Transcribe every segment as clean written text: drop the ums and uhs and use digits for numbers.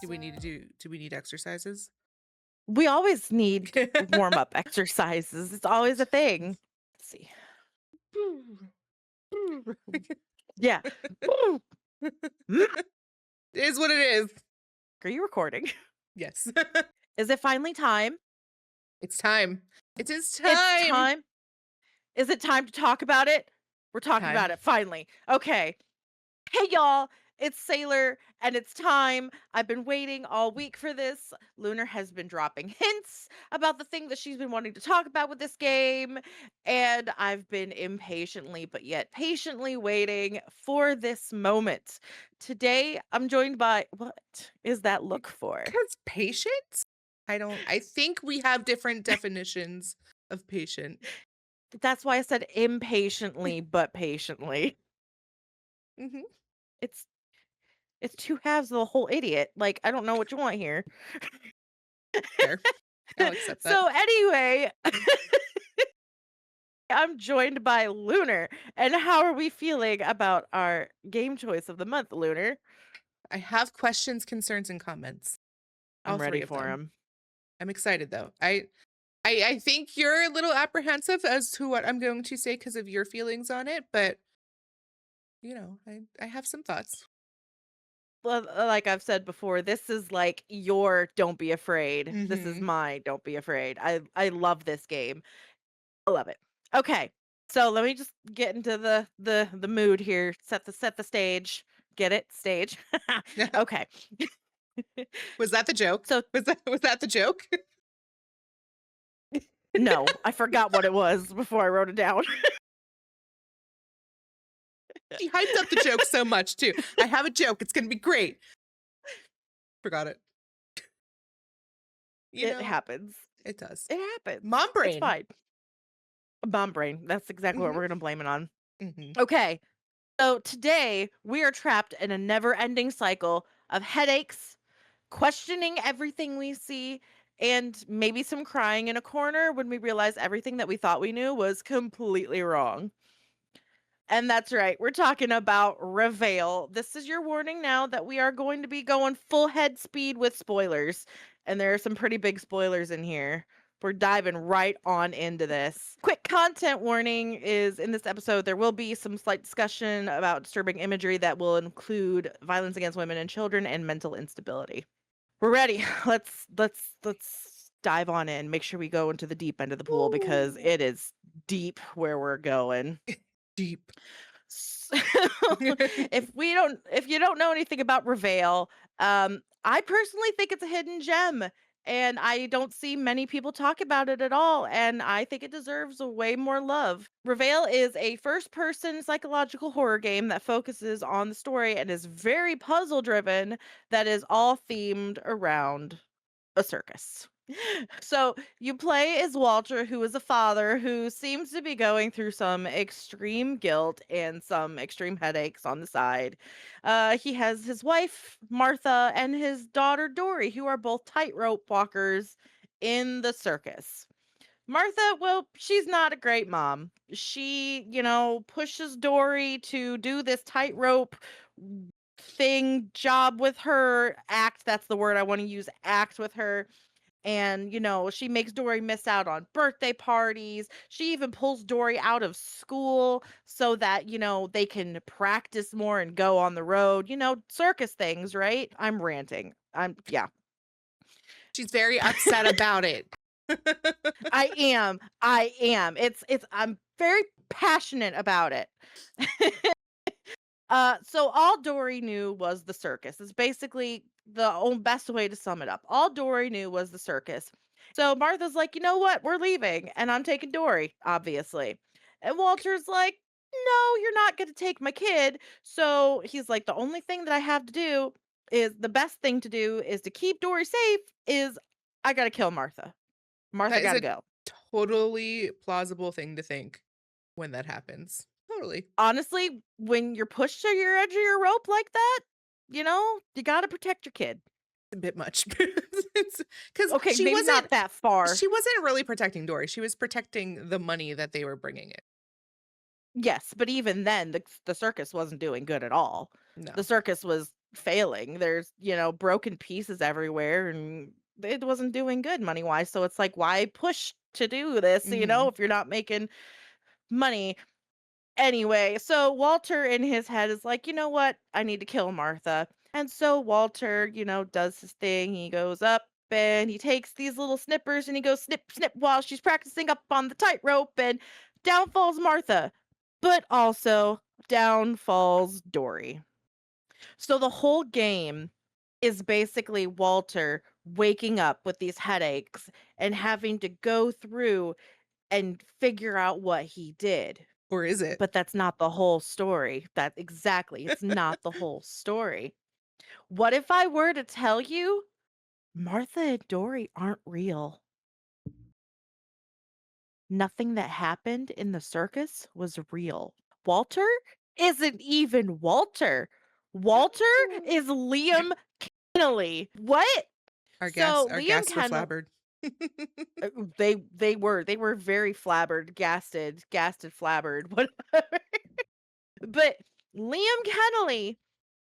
Do we need exercises? We always need warm-up exercises. It's always a thing. Let's see. Yeah. Is what it is. Are you recording? Yes. Is it finally time? It's time. It is It's time. time. Is it time to talk about it? We're talking Time. about it finally. Okay. Hey y'all, it's Sailor and it's time. I've been waiting all week for this. Lunar has been dropping hints about the thing that she's been wanting to talk about with this game, and I've been impatiently but yet patiently waiting for this moment. Today I'm joined by, what is that look for? Because patience? I think we have different definitions of patient. That's why I said impatiently but patiently. Mhm. It's it's two halves of the whole idiot. Like, I don't know what you want here. Fair. I'll accept that. So anyway, I'm joined by Lunar. And how are we feeling about our game choice of the month, Lunar? I have questions, concerns, and comments. All I'm ready three of for them. him. I'm excited though. I think you're a little apprehensive as to what I'm going to say because of your feelings on it, but you know, I have some thoughts. Well, like I've said before, this is like your Don't Be Afraid. This is Mm-hmm. my Don't Be Afraid. I love this game. I love it. Okay. So let me just get into the mood here. Set the stage. Get it? Stage. Okay. Was that the joke? So Was that the joke? no, I forgot what it was before I wrote it down. She hyped up the joke so much too. I have a joke. It's gonna be great. Forgot it. It happens. It does. It happens. Mom It's brain. fine. Mom brain. That's exactly what Mhm. we're gonna blame it on. Mhm. Okay. So today we are trapped in a never-ending cycle of headaches, questioning everything we see, and maybe some crying in a corner when we realize everything that we thought we knew was completely wrong. And that's right, we're talking about Reveil. This is your warning now that we are going to be going full head speed with spoilers. And there are some pretty big spoilers in here. We're diving right on into this. Quick content warning is in this episode, there will be some slight discussion about disturbing imagery that will include violence against women and children and mental instability. We're ready. Let's dive on in. Make sure we go into the deep end of the pool because Ooh. it is deep where we're going. Deep. So, if you don't know anything about Reveil, I personally think it's a hidden gem, and I don't see many people talk about it at all, and I think it deserves a way more love. Reveil is a first-person psychological horror game that focuses on the story and is very puzzle-driven, that is all themed around a circus. So you play as Walter, who is a father who seems to be going through some extreme guilt and some extreme headaches on the side. He has his wife, Martha, and his daughter, Dory, who are both tightrope walkers in the circus. Martha, well, she's not a great mom. She, pushes Dory to do this tightrope thing job with her, act, that's the word I want to use, act with her. And, she makes Dory miss out on birthday parties. She even pulls Dory out of school so that, they can practice more and go on the road, circus things, right? I'm ranting. Yeah. She's very upset about it. I am. I'm very passionate about it. So all Dory knew was the circus. It's basically the best way to sum it up. All Dory knew was the circus. So Martha's like, you know what? We're leaving, and I'm taking Dory, obviously. And Walter's like, no, you're not going to take my kid. So he's like, the only thing that I have to do is the best thing to do is to keep Dory safe. Is I got to kill Martha. Martha That is got to a go. totally plausible thing to think when that happens. Totally. Honestly, when you're pushed to your edge of your rope like that, you got to protect your kid. A bit much. Because Okay, maybe not that far. she wasn't really protecting Dory. She was protecting the money that they were bringing in. Yes, but even then, the circus wasn't doing good at all. No. The circus was failing. There's, broken pieces everywhere, and it wasn't doing good money wise. So it's like, why push to do this, Hmm. if you're not making money? Anyway, so Walter in his head is like, you know what? I need to kill Martha. And so Walter, does his thing. He goes up and he takes these little snippers and he goes snip, snip while she's practicing up on the tightrope, and down falls Martha. But also down falls Dory. So the whole game is basically Walter waking up with these headaches and having to go through and figure out what he did. Or is it? But that's not the whole story. That exactly. It's not the whole story. What if I were to tell you Martha and Dory aren't real? Nothing that happened in the circus was real. Walter isn't even Walter. Walter is Liam Kennelly. What? So Our Liam gas were Kennelly, flabbered. they were very flabbered, gasted, flabbered, whatever. But Liam Kennelly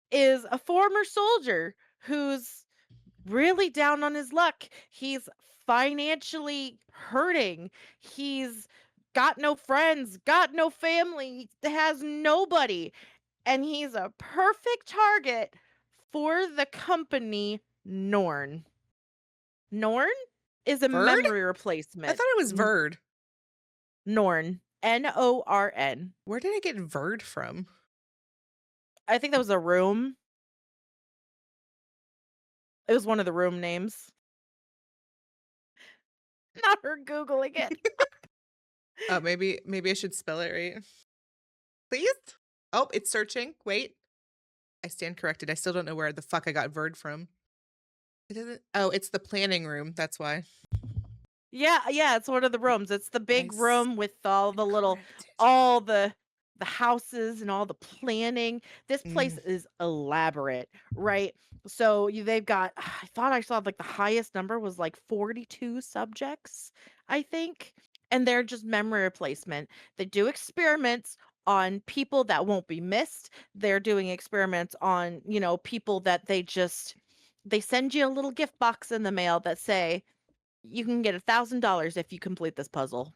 is a former soldier who's really down on his luck. He's financially hurting. He's got no friends, got no family, has nobody. And he's a perfect target for the company Norn. Norn is a Verd? memory I replacement. thought it was Verd. Norn. Norn. Where did I get Verd from? I think that was a room. It was one of the room names. Not her Googling it. Oh, maybe I should spell it right. Please? Oh, it's searching. Wait. I stand corrected. I still don't know where the fuck I got Verd from. It doesn't. Oh, it's the planning room. That's why. Yeah, it's one of the rooms. It's the big Nice. room with all the little Corrected. all the houses and all the planning. This place Mm. is elaborate, right? So they've got I thought I saw like the highest number was like 42 subjects, I think. And they're just memory replacement. They do experiments on people that won't be missed. They're doing experiments on, people that they send you a little gift box in the mail that say you can get $1,000 if you complete this puzzle.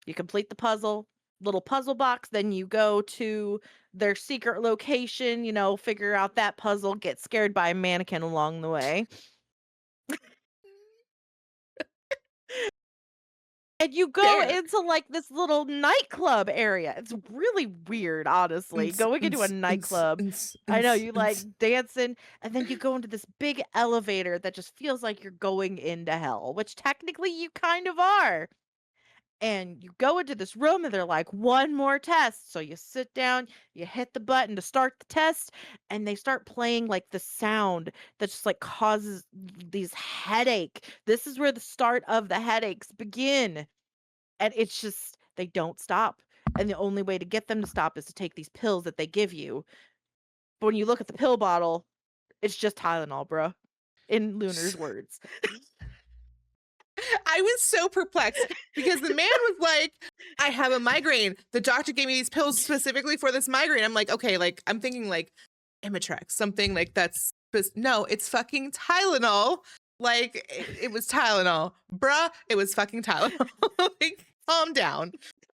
You complete the puzzle, little puzzle box, then you go to their secret location, figure out that puzzle, get scared by a mannequin along the way. And you go Fair. into like this little nightclub area. It's really weird, honestly. Ns, Going into a ns, ns, nightclub. ns, I know ns, you like ns. dancing, and then you go into this big elevator that just feels like you're going into hell, which technically you kind of are. And you go into this room and they're like, one more test. So you sit down, you hit the button to start the test, and they start playing like the sound that just like causes these headache. This is where the start of the headaches begin. And it's just, they don't stop. And the only way to get them to stop is to take these pills that they give you. But when you look at the pill bottle, it's just Tylenol, bro. In Lunar's words. I was so perplexed because the man was like, I have a migraine. The doctor gave me these pills specifically for this migraine. I'm like, okay, like I'm thinking like Imitrex, something like that's no, it's fucking Tylenol. Like it was Tylenol. Bruh, it was fucking Tylenol. Like, calm down.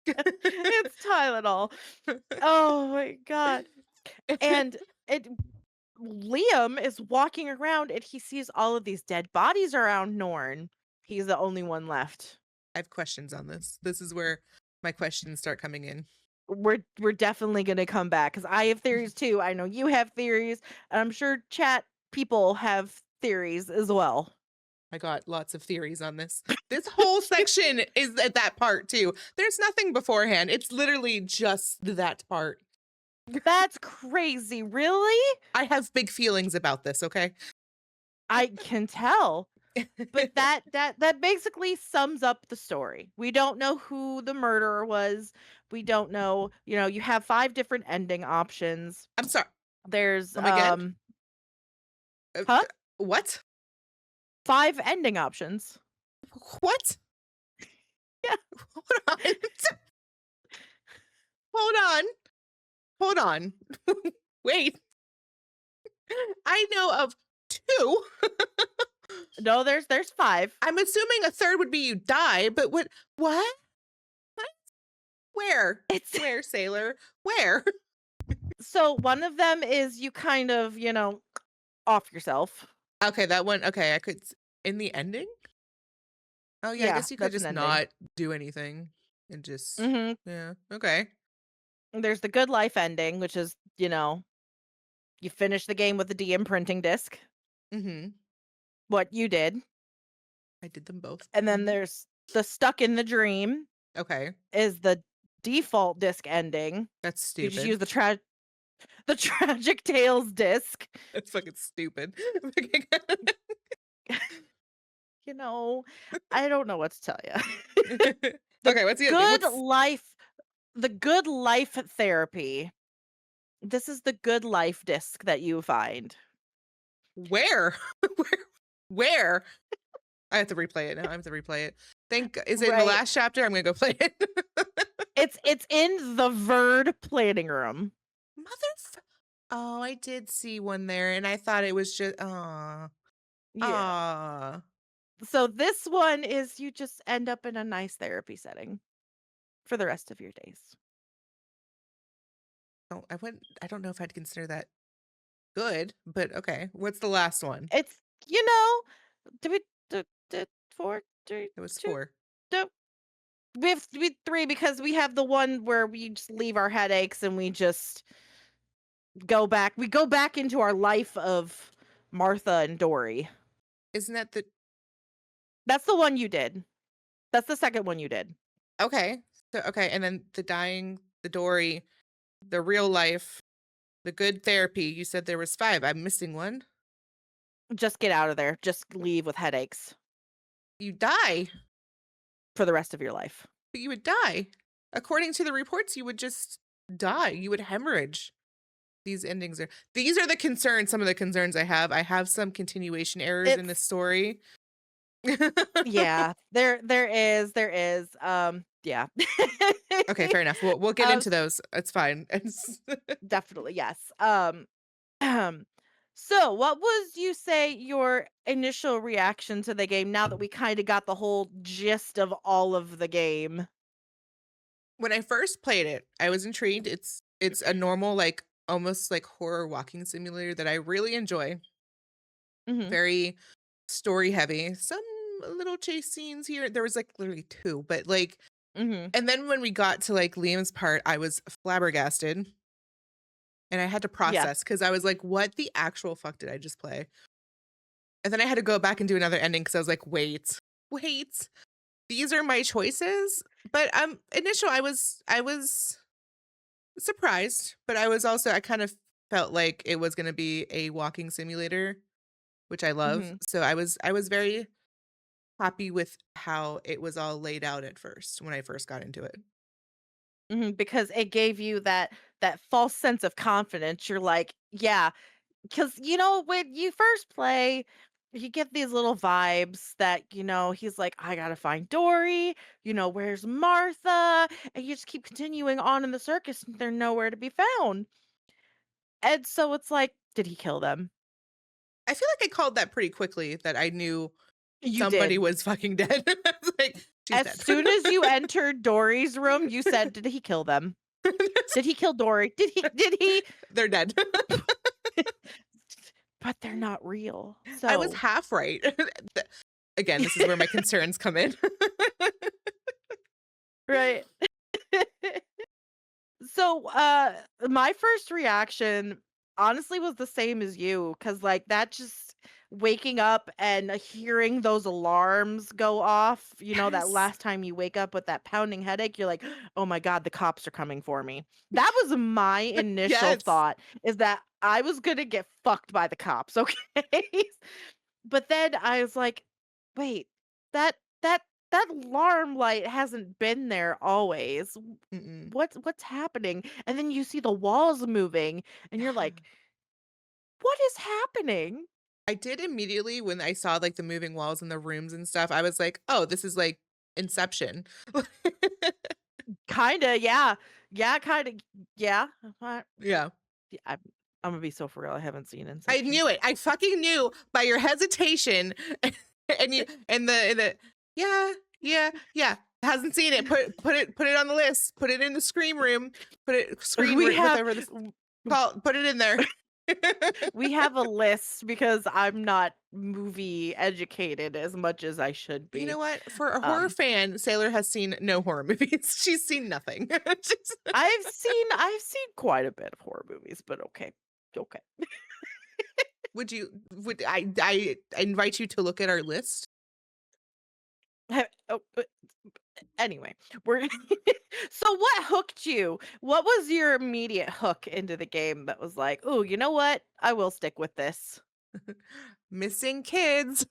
It's Tylenol. Oh my god. And Liam is walking around and he sees all of these dead bodies around Norn. He's the only one left. I have questions on this. This is where my questions start coming in. We're definitely gonna come back because I have theories too. I know you have theories, and I'm sure chat people have theories as well. I got lots of theories on this. This whole section is at that part too. There's nothing beforehand. It's literally just that part. That's crazy, really? I have big feelings about this, okay? I can tell. But that basically sums up the story. We don't know who the murderer was. We don't know, you have 5 different ending options. I'm sorry. There's Come again? Huh? What? 5 ending options. What? Yeah. Hold on. Hold on. Hold on. Wait. I know of 2. No, there's 5. I'm assuming a third would be you die, but what? What? Where? It's Where, sailor? Where? so one of them is you kind of, off yourself. Okay, that one. Okay, I could in the ending? Oh yeah, I Yeah, guess you could that's an just ending. not do anything and just Mhm. yeah, okay. There's the good life ending, which is, you finish the game with the de-imprinting disc, Mhm. what you did. I did them both. And then Mhm. there's the stuck in the dream Okay. is the default disc ending. That's You just stupid. use the tragic tales disc. That's fucking stupid. You know, I don't know what to tell you. The Okay, what's the other good what's life the good life therapy. This is the good life disc that you find. where? Where? Where? I have to replay it now. I have to replay it. Is it in the Right. last chapter? I'm gonna go play it. It's in the Verd planning room. Motherf Oh, I did see one there, and I thought it was just aw. Yeah. Aw. So this one is you just end up in a nice therapy setting for the rest of your days. Oh, I don't know if I'd consider that good, but okay. What's the last one? It's you know, do we do 4, 3, It was 2, 4. no, we have 3 because we have the one where we just leave our headaches and we just go back into our life of Martha and Dory. Isn't that the That's the one you did. That's the second one you did. okay. So okay, and then the Dory, the real life, the good therapy, you said there was 5. I'm missing one. Just get out of there. Just leave with headaches You die, for the rest of your life. but you would die. According to the reports, you would just die. You would hemorrhage. These are the concerns, some of the concerns I have. I have some continuation errors in the It's story. yeah, there is, yeah. Okay, fair enough. We'll get Um, into those. It's fine. It's definitely, yes. Um, so what was you say your initial reaction to the game now that we kinda got the whole gist of all of the game? when I first played it, I was intrigued. It's a normal, like, almost like horror walking simulator that I really enjoy. Mhm, Very story heavy. Some little chase scenes here. There was like literally 2, but like mhm, and then when we got to like Liam's part, I was flabbergasted and I had to yeah, process because I was like, what the actual fuck did I just play? And then I had to go back and do another ending because I was like, wait, these are my choices. But initial I was surprised, but I kind of felt like it was gonna be a walking simulator, which I love. mhm, So I was very happy with how it was all laid out at first when I first got into it. mhm, because it gave you that false sense of confidence. You're like, "Yeah," 'cause, when you first play, you get these little vibes that, he's like, "I gotta find Dory," "Where's Martha?" And you just keep continuing on in the circus, and they're nowhere to be found. And so it's like, did he kill them? I feel like I called that pretty quickly that I knew You somebody did. was fucking dead. I was like, "She's As dead." soon as you entered Dory's room, you said, "Did he kill them? Did he kill Dory? Did he?" They're dead. But they're not real. I was So, half right. Th Again, this is where my concerns come in. right. So, my first reaction honestly was the same as you, cause like, that just waking up and hearing those alarms go off, that Yes. last time you wake up with that pounding headache, you're like, "Oh my god, the cops are coming for me." That was my initial Yes. thought, is that I was gonna get fucked by the cops, okay? But then I was like, "Wait, that that that alarm light hasn't been there always. Mm-mm. What's happening?" And then you see the walls moving and you're like, "What is happening?" I did immediately when I saw, like, the moving walls in the rooms and stuff, I was like, "Oh, this is like Inception." Kinda, yeah. Yeah, kinda, yeah. Yeah. Yeah, I'm gonna be so for real. I haven't seen I Inception. knew it. I fucking knew by your hesitation and you and the yeah. Hasn't seen it. Put it on the list. Put it in the screen room. We have Whatever this called. Put it in there. we have a list because I'm not movie educated as much as I should You know be. what? For a horror fan, Sailor has seen no horror movies. She's seen nothing. I've seen quite a bit of horror movies, but okay. Okay. Would I invite you to look at our list? Oh, anyway, we're so what hooked you? What was your immediate hook into the game that was like, "Oh, you know what? I will stick with this." Missing kids.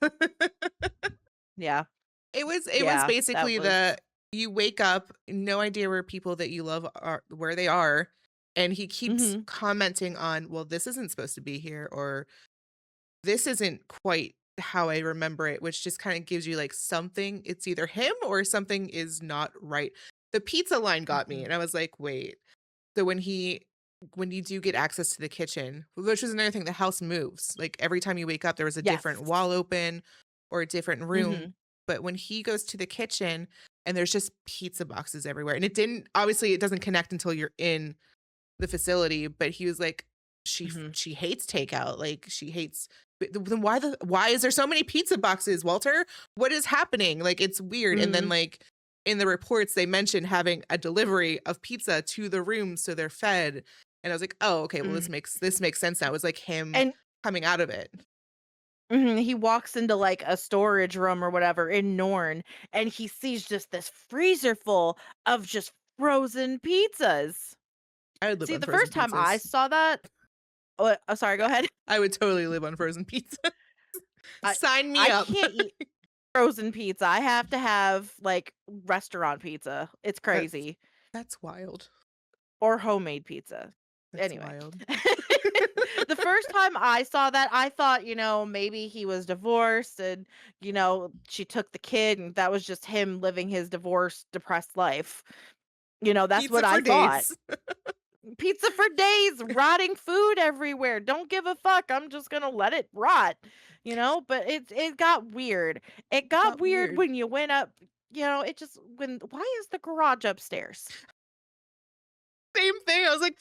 Yeah. It was Yeah, that basically was you wake up, no idea where people that you love are, where they are, and he keeps Mhm. commenting on, well, this isn't supposed to be here, or this isn't quite how I remember it, which just kind of gives you like something. It's either him or something is not right. The pizza line got me, Mhm. and I was like, wait. So when you do get access to the kitchen, which is another thing, the house moves. Like every time you wake up, there was a different Yes. wall open or a different room. Mhm. But when he goes to the kitchen and there's just pizza boxes everywhere, and obviously it doesn't connect until you're in the facility, but he was like, Mhm. she hates takeout. Like she hates, but then why is there so many pizza boxes, Walter? What is happening? Like it's weird. And then Mhm. like in the reports, they mentioned having a delivery of pizza to the room so they're fed. And I was like, oh, okay, well Mhm. this makes sense now. It was like him And coming out of it. he walks into like a storage room or whatever in Norn, and he sees just this freezer full of just frozen pizzas. I would live See, on the frozen first time I pizzas. saw that, oh, sorry, go ahead. I would totally live on frozen pizza. I Sign me I up. can't eat frozen pizza. I have to have like restaurant pizza. It's That's crazy. that's wild. Or homemade pizza. That's Anyway. wild. The first time I saw that, I thought, maybe he was divorced and, she took the kid and that was just him living his divorced, depressed life. That's what Pizza I for thought. days. Pizza for days, rotting food everywhere. Don't give a fuck. I'm just gonna let it rot. But it got weird. It It got got weird weird. when you went up, it just when why is the garage upstairs? Same thing. I was like,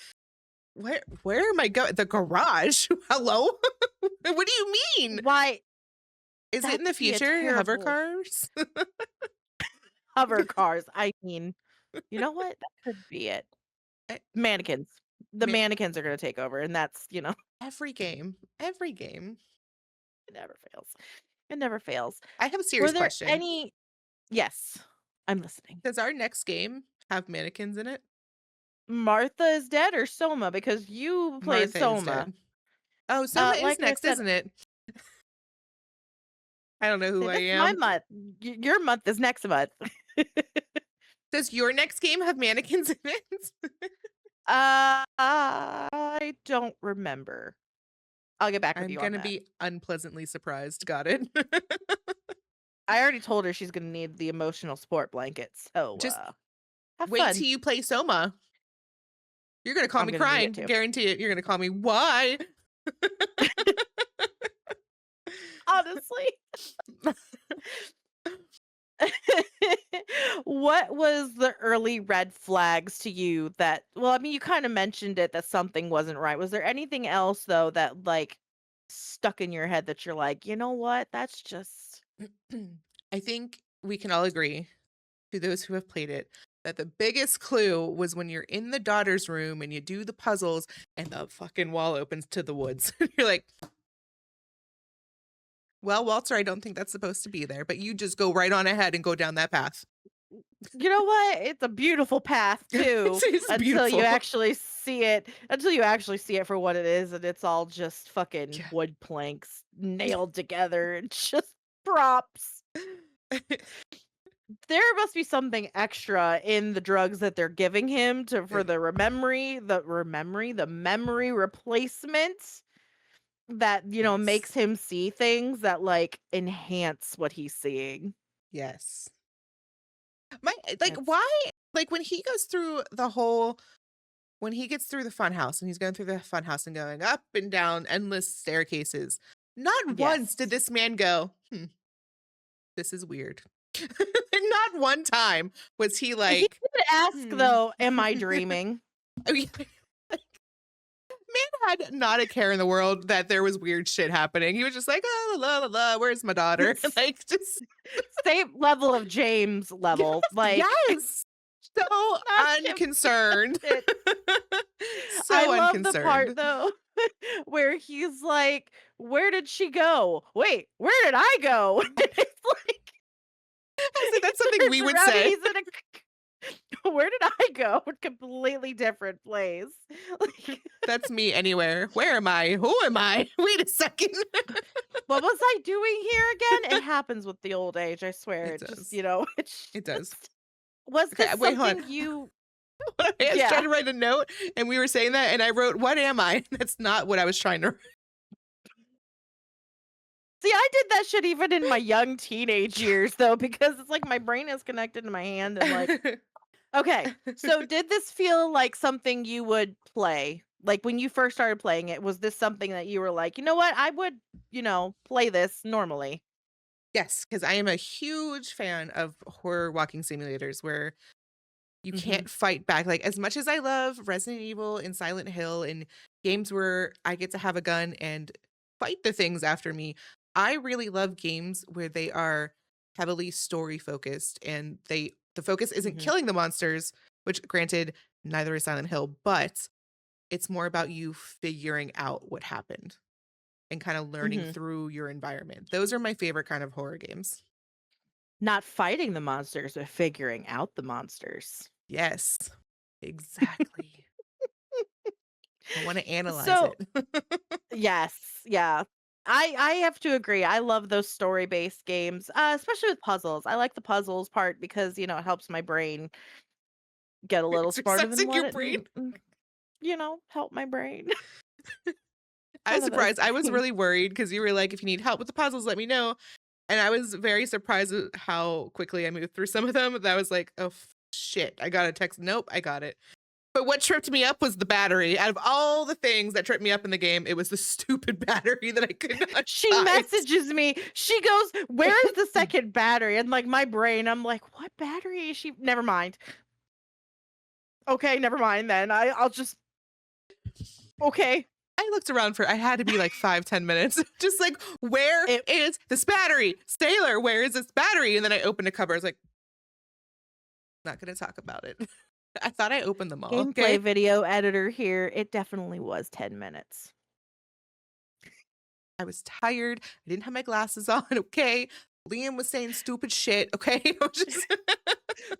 where am I going? The garage? Hello? What do you mean? Why Is it in the that'd be a future? Hover terrible cars? hover cars. I mean, you know what? That could be it. Eh, Mannequins. The ma- mannequins are gonna take over, and that's, every game. Every game. it never fails. It never fails. I have a Were serious there question. any Yes, I'm listening. Does our next game have mannequins in it? Martha is dead or Soma? Because you played Martha is Soma. dead. Oh, Soma is Like I next, said, isn't it? I don't know who see, I this is my am. month. Your month is next month. Does your next game have mannequins in it? I don't remember. I'll get back with I'm you on gonna that. be unpleasantly surprised. Got it. I already told her she's gonna need the emotional support blanket, so, Just have wait fun. till you play Soma. You're gonna call I'm me gonna need crying. it too. Guarantee it. You're gonna call me why? Honestly. What was the early red flags to you that well, I mean, you kinda mentioned it that something wasn't right. Was there anything else though that, like, stuck in your head that you're like, "You know what? That's just" I think we can all agree, to those who have played it, that the biggest clue was when you're in the daughter's room and you do the puzzles and the fucking wall opens to the woods. You're like, well, Walter, I don't think that's supposed to be there, but you just go right on ahead and go down that path. You know what? It's a beautiful path too It's beautiful. until you actually see it for what it is, and it's all just fucking Yeah. wood planks nailed together and just props. There must be something extra in the drugs that they're giving him to for the memory replacement that, Yes. makes him see things that like enhance what he's seeing. Yes. My like It's why like when he goes through the whole when he gets through the fun house and he's going through the fun house and going up and down endless staircases, not once did Yes. this man go, this is weird. Not one time was he He like, did ask hmm. though, "Am I dreaming?" I mean, man had not a care in the world that there was weird shit happening. He was just like, oh, la, la, la, where's my daughter? Like, just Same level of James level. Like, yes. So not unconcerned. it. So I love unconcerned. the part though where he's like, "Where did she go? Wait, where did I go?" And it's like, I said, that's he something turns we would around and say. he's in a where did I go? Completely different place. Like, That's me anywhere. Where am I? Who am I? Wait a second. what was I doing here again? It happens with the old age, I swear. It It just, does. it's It does. just was Okay, this wait, hold something on. you I was Yeah. trying to write a note and we were saying that and I wrote, what am I? That's not what I was trying to write. See, I did that shit even in my young teenage years though, because it's like my brain is connected to my hand and like, okay. So did this feel like something you would play? Like when you first started playing it, was this something that you were like, you know what, I would, play this normally? Yes, because I am a huge fan of horror walking simulators where you Mhm. can't fight back. Like, as much as I love Resident Evil and Silent Hill and games where I get to have a gun and fight the things after me, I really love games where they are heavily story focused and the focus isn't Mhm. killing the monsters, which granted, neither is Silent Hill, but it's more about you figuring out what happened and kind of learning Mhm. through your environment. Those are my favorite kind of horror games. Not fighting the monsters, but figuring out the monsters. Yes, exactly. I want to analyze So, it. yes, yeah. I have to agree. I love those story-based games, especially with puzzles. I like the puzzles part because, it helps my brain get a little smarter than Exercising what your it brain. help my brain. I was One of those surprised. I was things. really worried because you were like, if you need help with the puzzles, let me know. And I was very surprised at how quickly I moved through some of them. That was like, oh, shit. I got a text. Nope, I got it. But what tripped me up was the battery. Out of all the things that tripped me up in the game, it was the stupid battery that I could not She find. messages me. She goes, "Where is the second battery?" And like my brain, I'm like, "What battery is she?" Never mind. Okay, never mind then. I'll just okay. I looked around I had to be like 5-10 minutes. Just like, where It is this battery? Sailor, where is this battery? And then I opened a cupboard. I was like, not going to talk about it. I thought I opened them all. gameplay Okay. video editor here. It definitely was 10 minutes. I was tired. I didn't have my glasses on. Okay. Liam was saying stupid shit. Okay. I was just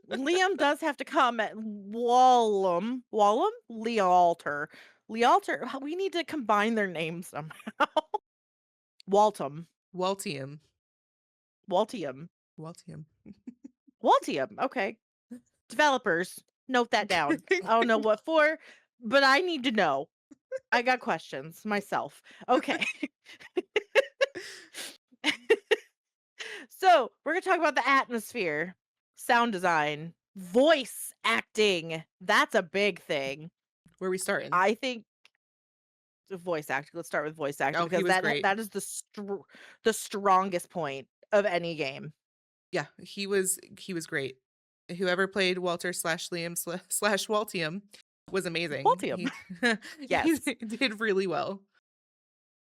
Liam does have to comment Wallum. Wallum? Lealter. Lealter. We need to combine their names somehow. Waltum. Waltium. Waltium. Waltium. Waltium. Okay. Developers, note that down. I don't know what for, but I need to know. I got questions myself. Okay. So, we're going to talk about the atmosphere, sound design, voice acting. That's a big thing. Where are we starting? I think the voice acting. Let's start with voice acting Oh, he because was that great. that is the strongest point of any game. Yeah, he was great. Whoever played Walter slash Liam slash Waltium was amazing. Waltium. He Yes. did really well.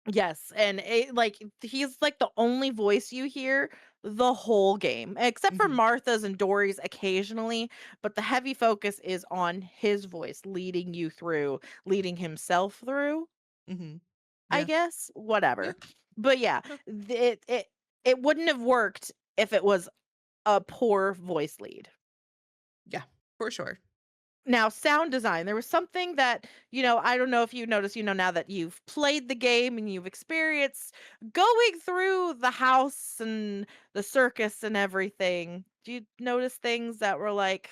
Yes, and he's like the only voice you hear the whole game, except for Mhm. Martha's and Dory's occasionally, but the heavy focus is on his voice leading you through, leading himself through, Mhm. I Yeah. guess, Yeah. whatever. But yeah, it wouldn't have worked if it was a poor voice lead. Yeah, for sure. Now, sound design, there was something that, I don't know if you notice, now that you've played the game and you've experienced going through the house and the circus and everything. Do you notice things that were like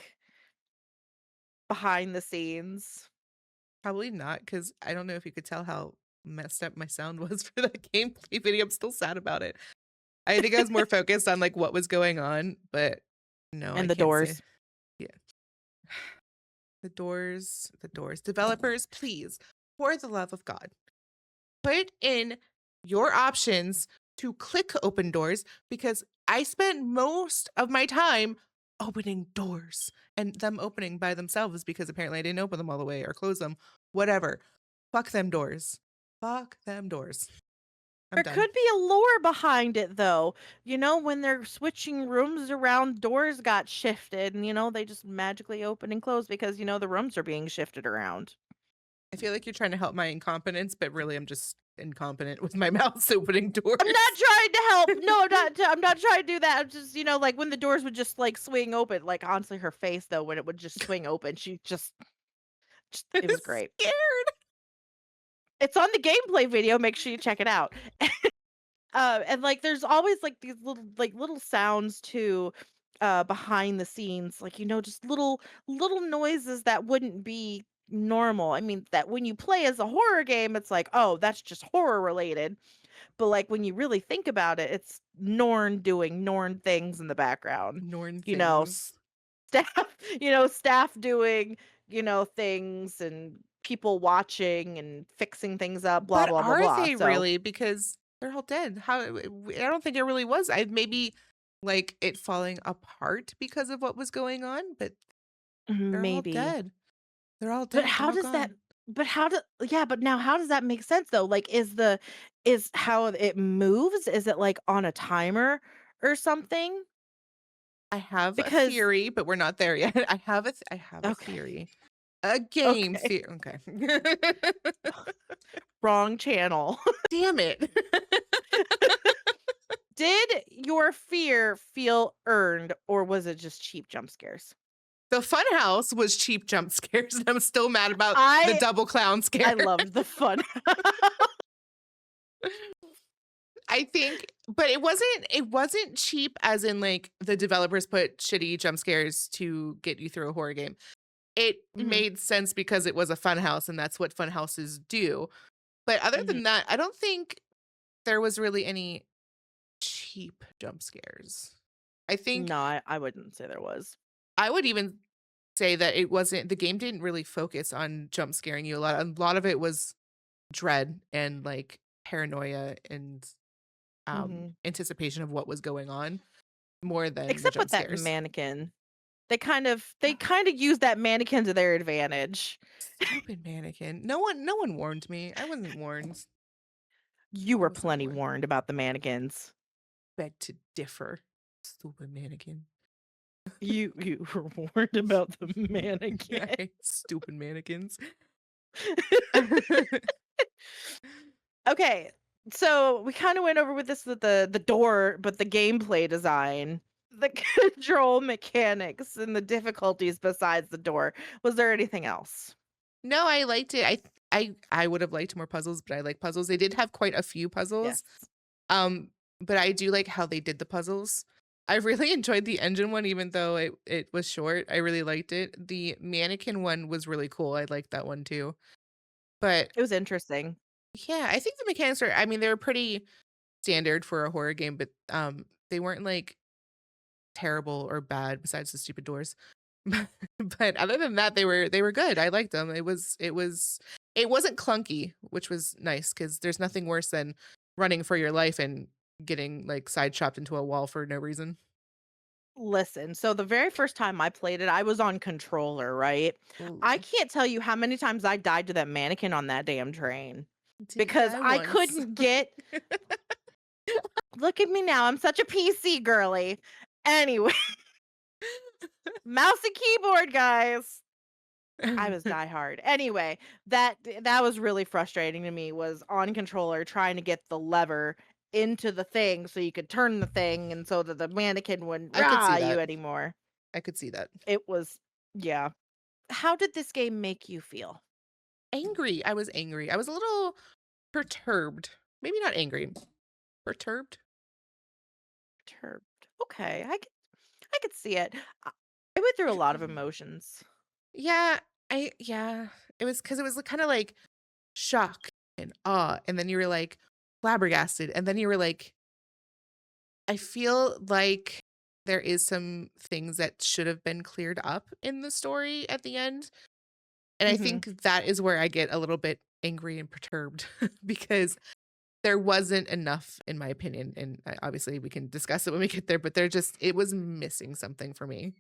behind the scenes? Probably not, because I don't know if you could tell how messed up my sound was for that gameplay video. I'm still sad about it. I think I was more focused on like what was going on, but no, I And the can't say. doors. Yeah. The doors. Developers, please, for the love of God, put in your options to click open doors, because I spent most of my time opening doors and them opening by themselves because apparently I didn't open them all the way or close them. Whatever. Fuck them doors. Fuck them doors. I'm There done. could be a lore behind it though. You know, when they're switching rooms around, doors got shifted and they just magically open and close because the rooms are being shifted around. I feel like you're trying to help my incompetence, but really I'm just incompetent with my mouth opening doors. I'm not trying to help. No, I'm not trying to do that. I'm just, like when the doors would just like swing open, like honestly her face though when it would just swing open, she just it was great. Scared. It's on the gameplay video, make sure you check it out. And like there's always like these little sounds too behind the scenes, like just little noises that wouldn't be normal. I mean, that when you play as a horror game, it's like, oh, that's just horror related. But like when you really think about it, it's Norn doing Norn things in the background. Norn You know, things. staff, staff doing, things and people watching and fixing things up, blah But blah blah are blah. they So really? Because they're all dead. How? I don't think it really was. I maybe like it falling apart because of what was going on, but they're all maybe. dead. They're all But dead. They're how all does that gone. but how do yeah, but now how does that make sense though? Like is how it moves? Is it like on a timer or something? I have a Because theory, but we're not there yet. I have a okay. theory. A game Okay. theory. Okay. Wrong channel. Damn it. Did your fear feel earned or was it just cheap jump scares? The funhouse was cheap jump scares, and I'm still mad about the I double clown I scare. loved the fun. I think, but it wasn't cheap as in like the developers put shitty jump scares to get you through a horror game. It Mhm, made sense because it was a fun house and that's what fun houses do. But other mhm. than that, I don't think there was really any cheap jump scares. I think No, I wouldn't say there was. I would even say that it wasn't the game didn't really focus on jump scaring you a lot. A lot of it was dread and like paranoia and Mhm. anticipation of what was going on more than the Except jump with that scares. mannequin. They kind of use that mannequin to their advantage. Stupid mannequin. No one warned me. I wasn't warned. You I were wasn't plenty warned. warned about the mannequins. Beg to differ. Stupid mannequin. You were warned about the mannequin. I hate stupid mannequins. Okay, so we kind of went over with this with the door, but the gameplay design, the control mechanics, and the difficulties besides the door. Was there anything else? No, I liked it. I would have liked more puzzles, but I like puzzles. They did have quite a few puzzles. Yes. Um, but I do like how they did the puzzles. I really enjoyed the engine one, even though it was short. I really liked it. The mannequin one was really cool. I liked that one too. But It was interesting. yeah, I think the mechanics are, I mean, they were pretty standard for a horror game, but they weren't like terrible or bad besides the stupid doors. But other than that, they were good. I liked them. It wasn't clunky, which was nice because there's nothing worse than running for your life and getting like side chopped into a wall for no reason. Listen, so the very first time I played it, I was on controller, right? Ooh, I can't tell you how many times I died to that mannequin on that damn train didn't because die I once. couldn't get look at me now. I'm such a PC girly. Anyway, mouse and keyboard, guys. I was die hard. Anyway, that was really frustrating to me was on controller trying to get the lever into the thing so you could turn the thing and so that the mannequin wouldn't I could see rah you that. anymore. I could see that. It was yeah. How did this game make you feel? Angry. I was angry. I was a little perturbed. Maybe not angry. Perturbed. Perturbed. Okay, I could see it. I I went through a lot of emotions. Yeah, yeah. It was because it was kind of like shock and awe, and then you were like flabbergasted, and then you were like, I feel like there is some things that should have been cleared up in the story at the end. And I Mhm. think that is where I get a little bit angry and perturbed because there wasn't enough, in my opinion, and obviously we can discuss it when we get there, but it was missing something for me.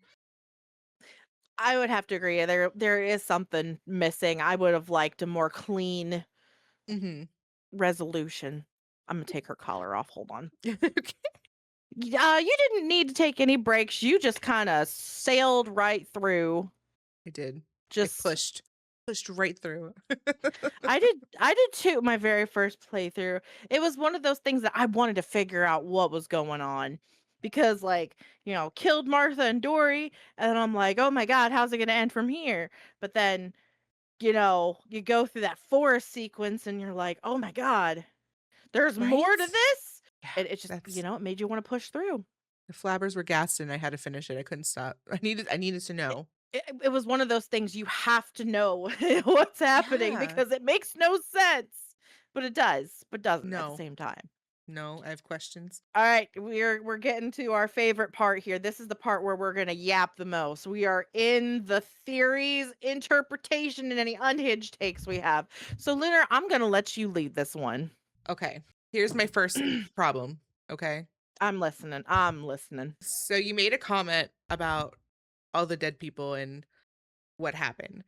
I would have to agree. There is something missing. I would have liked a more clean Mhm. resolution. I'm gonna take her collar off. Hold on. Okay. You didn't need to take any breaks. You just kind of sailed right through. I did. I Just pushed right through. I did too. My very first playthrough. It was one of those things that I wanted to figure out what was going on because, like, killed Martha and Dory, and I'm like, oh my god, how's it gonna end from here? But then you go through that forest sequence, and you're like, oh my god, there's more to Right? this, Yeah, and it just that's it made you want to push through. the flabbers were gassed and I had to finish it. I couldn't stop. I needed to know. It was one of those things you have to know what's happening Yeah. because it makes no sense, but it does, but doesn't at the No. same time. No, I have questions. All right, we're getting to our favorite part here. This is the part where we're gonna yap the most. We are in the theories, interpretation, and any unhinged takes we have. So, Lunar, I'm gonna let you lead this one. Okay. Here's my first problem, okay? I'm listening. I'm listening. So you made a comment about all the dead people and what happened.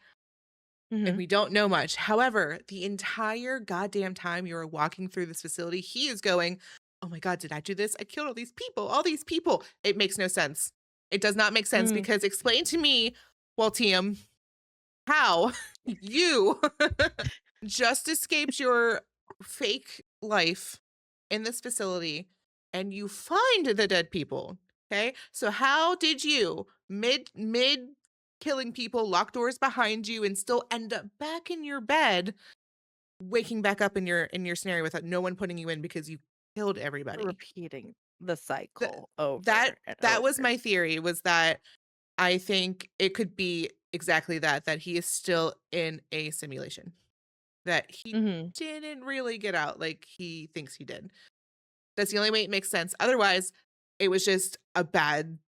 And Hmm. we don't know much. However, the entire goddamn time you were walking through this facility, he is going, "Oh my god, did I do this? I killed all these people, all these people." It makes no sense. It does not make sense Mm, because explain to me, Waltium, how you just escaped your fake life in this facility and you find the dead people. Okay. So how did you mid killing people, lock doors behind you, and still end up back in your bed, waking back up in your scenario without no one putting you in because you killed everybody? repeating the Th- cycle that over and that was over. my theory, was that I think it could be exactly that he is still in a simulation, that he Hmm. didn't really get out like he thinks he did. That's the only way it makes sense. Otherwise, it was just a bad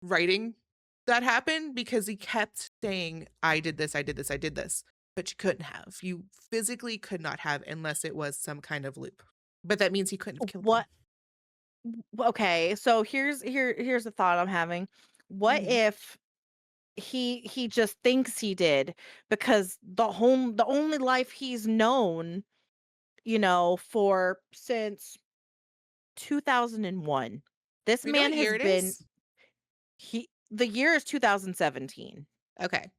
writing that happened because he kept saying, "I did this, I did this, I did this." But you couldn't have. You physically could not have unless it was some kind of loop. But that means he couldn't have killed What? them. Okay, so here's a thought I'm having. What Mhm. if he just thinks he did because the only life he's known, for since 2001. This We know man what has year it been is? he the year is 2017. Okay.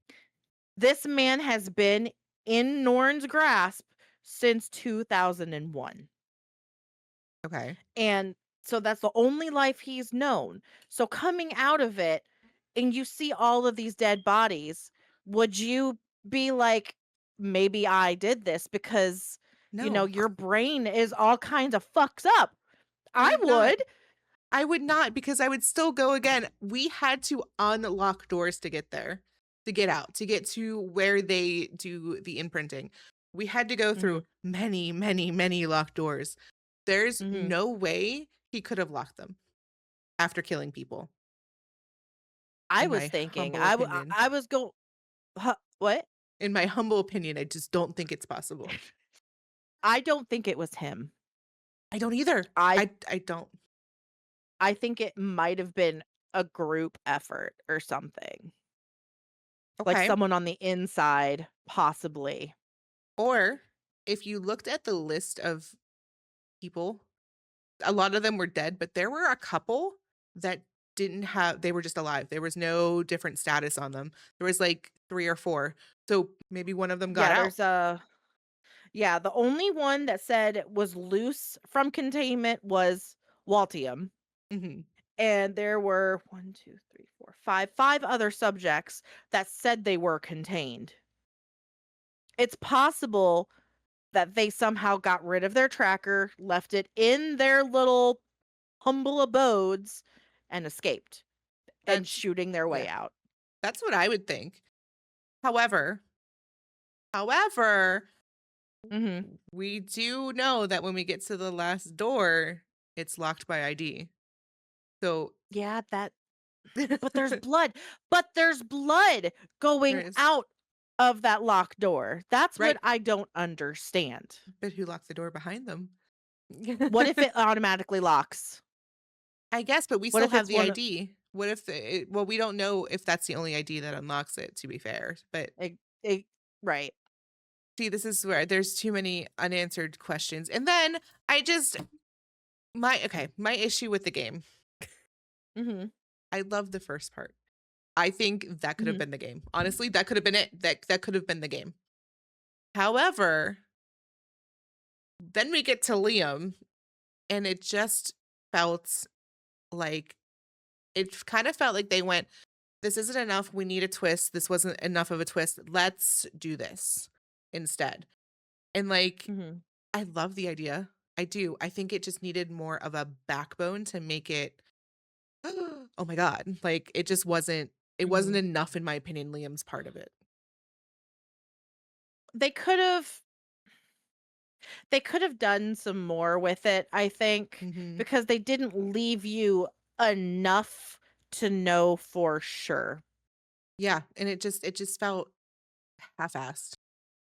This man has been in Norn's grasp since 2001. Okay. And so that's the only life he's known. So coming out of it and you see all of these dead bodies, would you be like, maybe I did this because, No, your brain is all kinds of fucks up? I I would not. would. I would not because I would still go again. We had to unlock doors to get there, to get out, to get to where they do the imprinting. We had to go Hmm. through many, many, many locked doors. There's Hmm. no way he could have locked them after killing people, I in was my thinking, humble opinion. I was go, huh, what? In my humble opinion, I just don't think it's possible. I don't think it was him. I don't either. I I don't. I think it might have been a group effort or something. Like Okay. someone on the inside, possibly. Or if you looked at the list of people, a lot of them were dead, but there were a couple that didn't have, they were just alive. There was no different status on them. There was like 3 or 4. So maybe one of them got Yeah, out. the only one that said it was loose from containment was Waltium. Mhm. And there were 1, 2, 3, 4, 5 other subjects that said they were contained. It's possible that they somehow got rid of their tracker, left it in their little humble abodes, and escaped and That's shooting their yeah. way out. That's what I would think. However, Mhm. we do know that when we get to the last door, it's locked by ID. So Yeah, that but there's there blood. But there's blood going is out of that locked door. That's what Right. I don't understand. But who locked the door behind them? What if it automatically locks? I guess, but we What still if have it's the one of ID. What if well, we don't know if that's the only ID that unlocks it, to be fair. But it, it right. see, this is where there's too many unanswered questions. And then I just my issue with the game. Mhm. I love the first part. I think that could have Mhm. been the game. Honestly, that could have been it. That could have been the game. However, then we get to Liam, and it just felt like kind of felt like they went, this isn't enough. We need a twist. This wasn't enough of a twist. Let's do this instead. And like, Mhm. I love the idea. I do. I think it just needed more of a backbone to make it, oh my God. Like, it wasn't Mhm. enough, in my opinion, Liam's part of it. They could have they could have done some more with it, I think, Hmm. because they didn't leave you enough to know for sure. Yeah. And it just felt half-assed,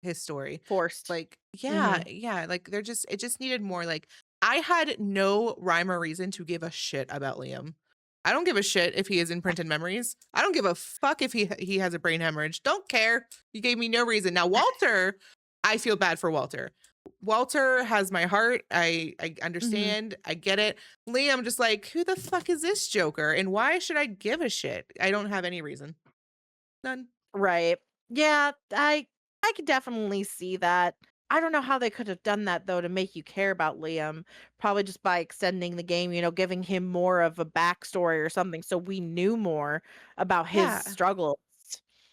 his story. Forced. Like, yeah, Mhm. yeah, like it just needed more. Like, I had no rhyme or reason to give a shit about Liam. I don't give a shit if he has imprinted memories. I don't give a fuck if he has a brain hemorrhage. Don't care. You gave me no reason. Now, Walter, I feel bad for Walter. Walter has my heart. I Mhm. understand. I get it. Liam, just like, who the fuck is this Joker? And why should I give a shit? I don't have any reason. None. Right. Yeah, I could definitely see that. I don't know how they could have done that though to make you care about Liam. Probably just by extending the game, giving him more of a backstory or something so we knew more about his Yeah. struggles.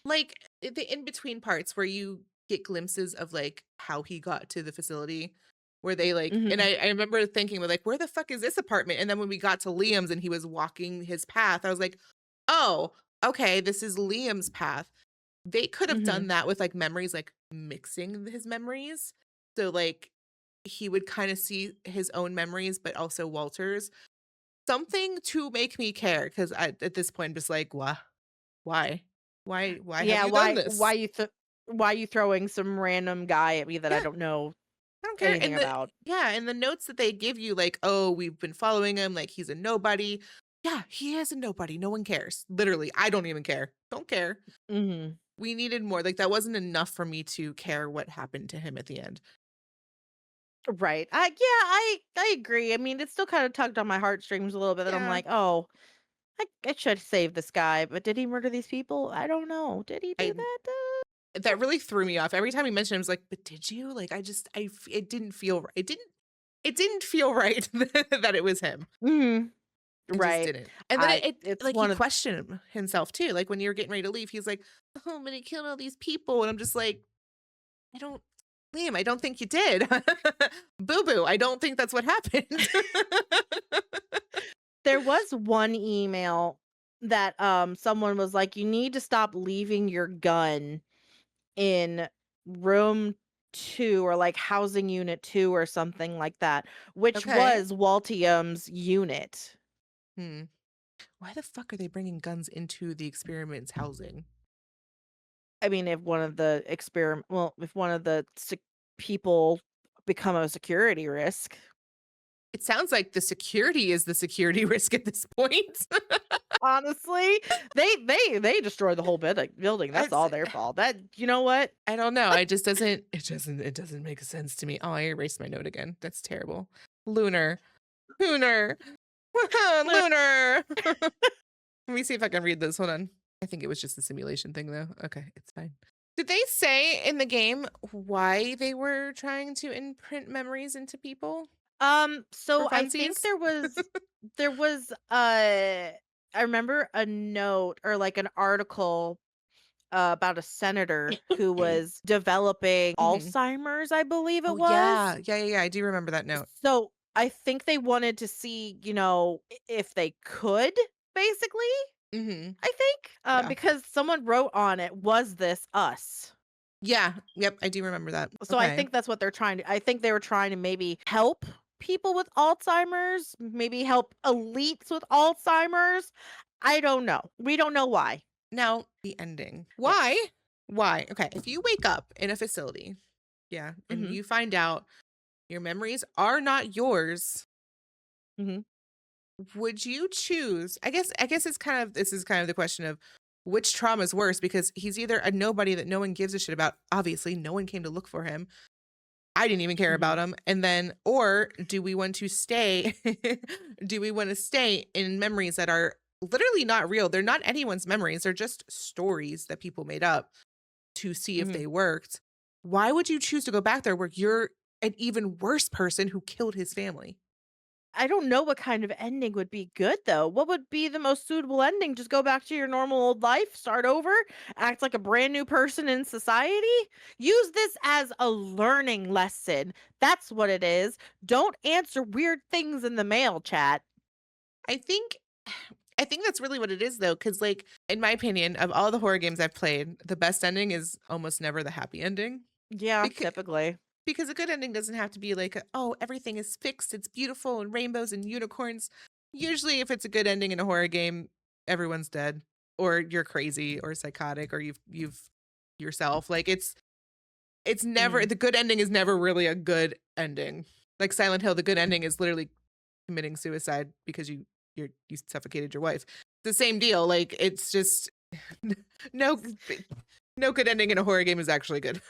Like, the in between parts where you get glimpses of like how he got to the facility, where they like, and Mhm. I remember thinking, like, where the fuck is this apartment? And then when we got to Liam's and he was walking his path, I was like, oh, okay, this is Liam's path. They could have done Mhm. that with like memories, like mixing his memories. So like he would kind of see his own memories, but also Walter's. Something to make me care, because at this point I'm just like, what? Why? Why have Yeah, you done why this? why you throwing some random guy at me that I Yeah, don't know I don't care. anything about? And the notes that they give you, like, oh, we've been following him, like he's a nobody. Yeah, he is a nobody. No one cares. Literally, I don't even care. Don't care. Mhm. We needed more. Like, that wasn't enough for me to care what happened to him at the end. Right. I agree. I mean, it still kind of tugged on my heartstrings a little bit that I'm Yeah. like, "Oh, I should save this guy, but did he murder these people? I don't know. Did he do I that? That really threw me off. Every time he mentioned it, I was like, but did you? Like, it didn't feel right. It didn't feel right that it was him. Mhm. It just Right. didn't. And then It's like, he one of questioned himself too. Like, when you were getting ready to leave, he's like, "Oh, but he killed all these people." And I'm just like, I don't Liam, I don't think you did. Boo boo. I don't think that's what happened. there was one email that someone was like, "You need to stop leaving your gun in room 2 or like housing unit 2 or something like that," which Okay. was Waltium's unit. Hmm. Why the fuck are they bringing guns into the experiment's housing? I mean, if one of the people become a security risk. It sounds like the security is the security risk at this point. Honestly, they destroyed the whole building. That's It's all their fault. That you know what? I don't know. It doesn't make sense to me. Oh, I erased my note again. That's terrible. Lunar. Lunar. Lit- Lunar. Let me see if I can read this. Hold on. I think it was just a simulation thing though. Okay, it's fine. Did they say in the game why they were trying to imprint memories into people for So I think funsies? there was I remember a note or like an article about a senator who was developing Mhm. Alzheimer's, I believe it Oh was. yeah. Yeah, yeah, yeah. I do remember that note. So I think they wanted to see, if they could basically. Mhm. I think, Yeah. because someone wrote on it, "Was this us?" Yeah. Yep, I do remember that. So I Okay. think that's what they're trying to I think they were trying to maybe help people with Alzheimer's, maybe help elites with Alzheimer's. I don't know. We don't know why. Now, the ending. Yeah. Why? Why? Okay, if you wake up in a facility, yeah, and Mhm. you find out your memories are not yours, Mhm. would you choose? I guess it's kind of this is kind of the question of which trauma is worse because he's either a nobody that no one gives a shit about. Obviously, no one came to look for him. I didn't even care about Mhm. him. And then, or do we want to stay? Do we want to stay in memories that are literally not real? They're not anyone's memories. They're just stories that people made up to see if Mhm. they worked. Why would you choose to go back there where you're an even worse person who killed his family? I don't know what kind of ending would be good though. What would be the most suitable ending? Just go back to your normal old life, start over, act like a brand new person in society? Use this as a learning lesson. That's what it is. Don't answer weird things in the mail chat. I think I think that's really what it is though, because like in my opinion, of all the horror games I've played, the best ending is almost never the happy ending. Yeah, Because typically. because a good ending doesn't have to be like, oh, everything is fixed, it's beautiful and rainbows and unicorns. Usually if it's a good ending in a horror game, everyone's dead or you're crazy or psychotic or you've yourself. Like it's never Mhm. the good ending is never really a good ending. Like Silent Hill, the good ending is literally committing suicide because you suffocated your wife. The same deal. Like it's just no no good ending in a horror game is actually good.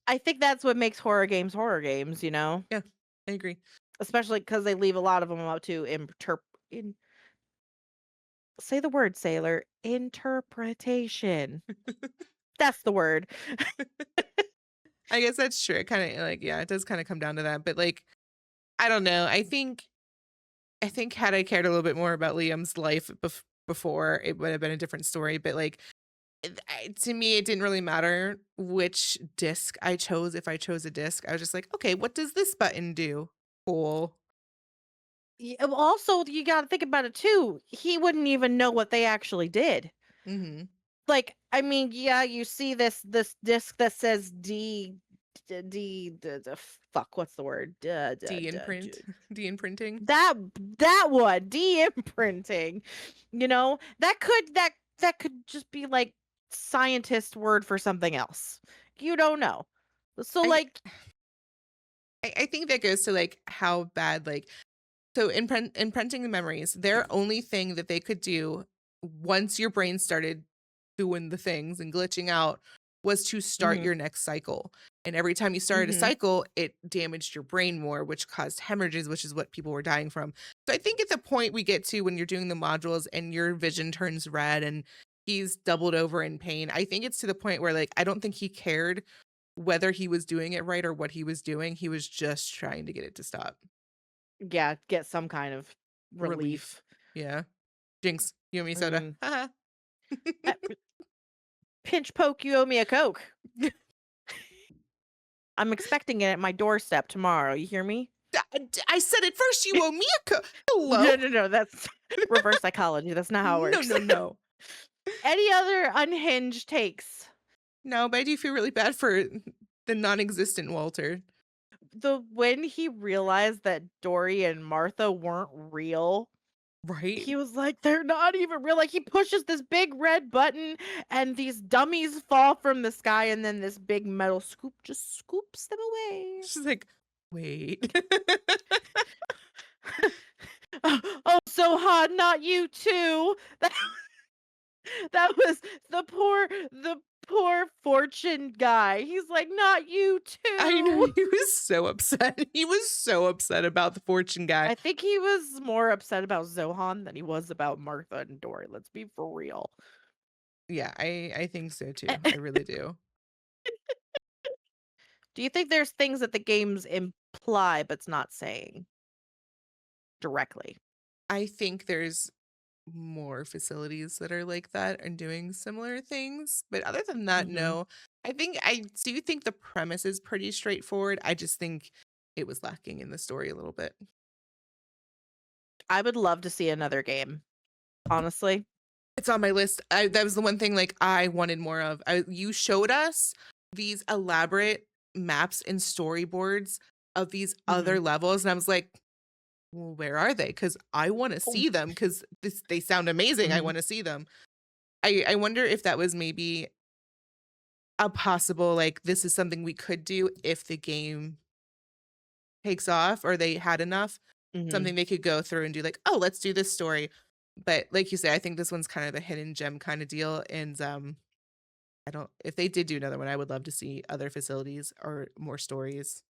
I think that's what makes horror games, you know? Yeah, I agree. Especially because they leave a lot of them up to in say the word, sailor. Interpretation. That's the word. I guess that's true. It kind of like yeah, it does kind of come down to that. But like I don't know. I think had I cared a little bit more about Liam's life before, it would have been a different story. But like to me, it didn't really matter which disc I chose. If I chose a disc, I was just like, okay, what does this button do? Cool. Also, you gotta think about it too. He wouldn't even know what they actually did. Mm-hmm. Like, I mean, yeah, you see this disc that says fuck, what's the word? De-imprint, de-imprinting. That that one, de-imprinting. You know, that could just be like scientist word for something else. You don't know. So I, like, I think that goes to like how bad like so imprinting the memories. Their only thing that they could do once your brain started doing the things and glitching out was to start mhm, your next cycle. And every time you started a mhm. cycle, it damaged your brain more, which caused hemorrhages, which is what people were dying from. So I think at the point we get to when you're doing the modules and your vision turns red and he's doubled over in pain, I think it's to the point where like I don't think he cared whether he was doing it right or what he was doing. He was just trying to get it to stop. Yeah, get some kind of Relief. relief. Yeah. Jinx, you owe me soda. Mm. Haha. Uh, Pinch poke, you owe me a Coke. I'm expecting it at my doorstep tomorrow. You hear me? I said it first. You owe me a hello. No, no, no. That's reverse psychology. That's not how it No, works. no, no. Any other unhinged takes? No, but I do feel really bad for the non-existent Walter. The when he realized that Dory and Martha weren't real, Right? he was like, they're not even real. Like he pushes this big red button and these dummies fall from the sky and then this big metal scoop just scoops them away. She's like, wait. Oh, so hot, not you too. That was the poor fortune guy. He's like, "Not you I know too." he was so upset. He was so upset about the fortune guy. I think he was more upset about Zohan than he was about Martha and Dory. Let's be for real. Yeah, I think so too. I really do. Do you think there's things that the games imply but's not saying directly? I think there's more facilities that are like that and doing similar things. But other than that, Mhm. no. I do think the premise is pretty straightforward. I just think it was lacking in the story a little bit. I would love to see another game, honestly. It's on my list. That was the one thing like I wanted more of. You showed us these elaborate maps and storyboards of these other Mhm. levels, and I was like, well, where are they? Because I want to Oh. see them because they sound amazing. I Mhm. want to see them. I wonder if that was maybe a possible, like, this is something we could do if the game takes off or they had enough, Mhm. something they could go through and do like, "Oh, let's do this story." But like you say, I think this one's kind of a hidden gem kinda deal, and, I don't if they did do another one, I would love to see other facilities or more stories.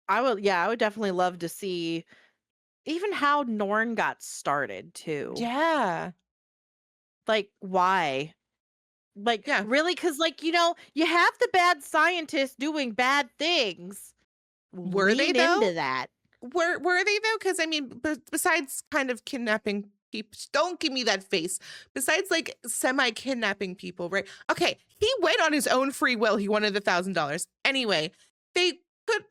I would definitely love to see even how Norn got started too. Yeah. Like, why? Like, Yeah. really? Because, like, you have the bad scientists doing bad things. Were they Lean though? into that. Were they though? Because I mean, besides kind of kidnapping people, don't give me that face. Besides, like, semi-kidnapping people, right? Okay, he went on his own free will, he wanted the $1,000. Anyway,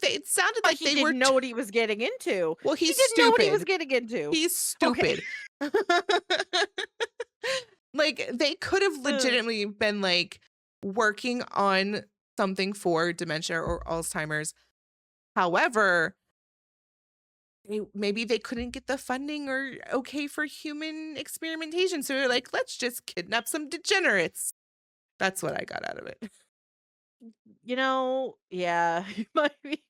it sounded But like he they were didn't know what he was getting into. well, He he's didn't know what he was stupid. getting into. He's Okay. stupid. Like, they could have Ugh. legitimately been, like, working on something for dementia or Alzheimer's. However, maybe they couldn't get the funding or okay for human experimentation, so they're like, "Let's just kidnap some degenerates." That's what I got out of it. Yeah, it might be.